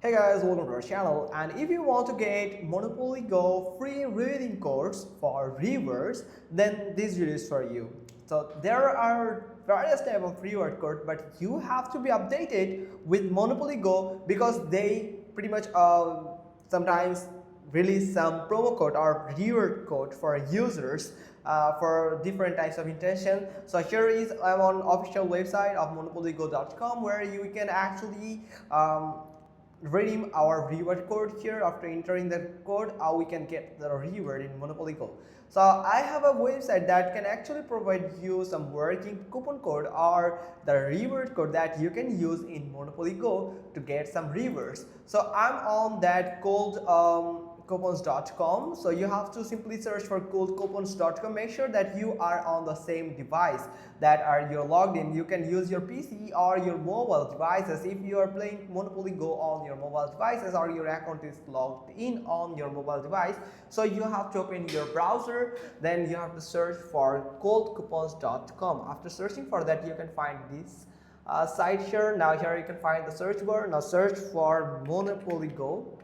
Hey guys, welcome to our channel. And if you want to get Monopoly Go free reading codes for rewards, then this video is for you. So there are various type of reward codes, but you have to be updated with Monopoly Go because they pretty much sometimes release some promo code or reward code for users for different types of intention. So here is I'm on official website of monopolygo.com where you can actually redeem our reward code. Here after entering the code we can get the reward in Monopoly Go. So I have a website that can actually provide you some working coupon code or the reward code that you can use in Monopoly Go to get some rewards. So I'm on that called coupons.com. so you have to simply search for coupons.com. make sure that you are on the same device that are you're logged in. You can use your PC or your mobile devices if you are playing Monopoly Go on your mobile devices or your account is logged in on your mobile device. So you have to open your browser, then you have to search for coupons.com. after searching for that you can find this site here. Now here you can find the search bar. Now search for Monopoly Go,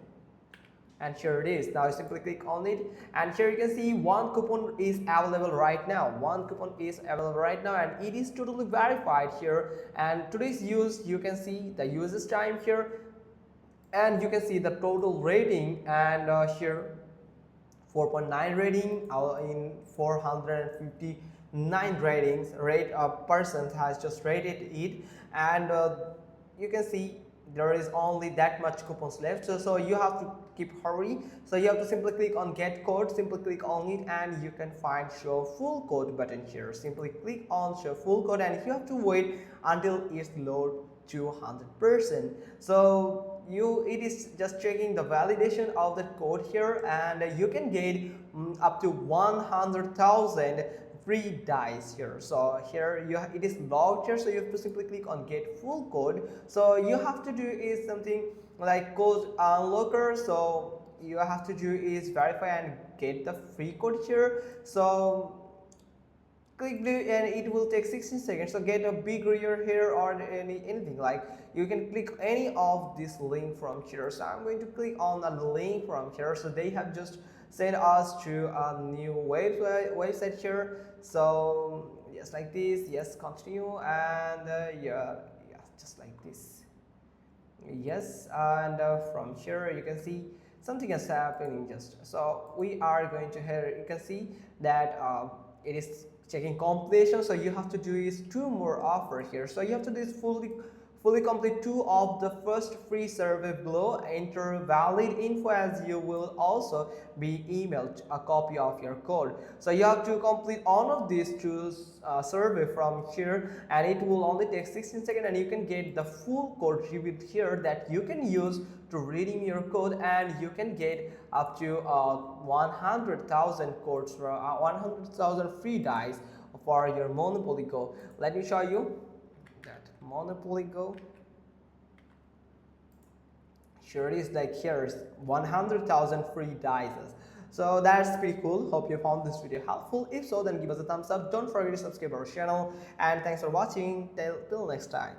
and here it is. Now simply click on it, and here you can see one coupon is available right now. One coupon is available right now, and it is totally verified here. And today's use, you can see the usage time here, and you can see the total rating, and here 4.9 rating in 459 ratings. Person has just rated it, and you can see there is only that much coupons left, so you have to keep hurry. So you have to simply click on get code, simply click on it, and you can find show full code button here. Simply click on show full code, and you have to wait until it's load to 100%. so it is just checking the validation of the code here, and you can get up to 100,000 free dice here. So here it is logged here, so you have to simply click on get full code. So you have to do is something like code unlocker. So you have to do is verify and get the free code here. So click do, and it will take 16 seconds. So get a big reader here or anything, like you can click any of this link from here. So I'm going to click on the link from here. So they have just sent us to a new website here. So yes, like this, yes, continue, and yeah, just like this, yes. And from here you can see something is happening. Just so we are going to here, you can see that it is checking completion. So you have to do is 2 more offer here. So you have to do is fully complete 2 of the first free survey below, enter valid info, as you will also be emailed a copy of your code. So you have to complete all of these 2 survey from here, and it will only take 16 seconds, and you can get the full code revealed here that you can use to redeem your code, and you can get up to 100,000 codes, 100,000 free dice for your Monopoly Go. Let me show you that Monopoly Go. Sure it is, like here's 100,000 free dice. So that's pretty cool. Hope you found this video helpful. If so, then give us a thumbs up. Don't forget to subscribe our channel, and thanks for watching. Till next time.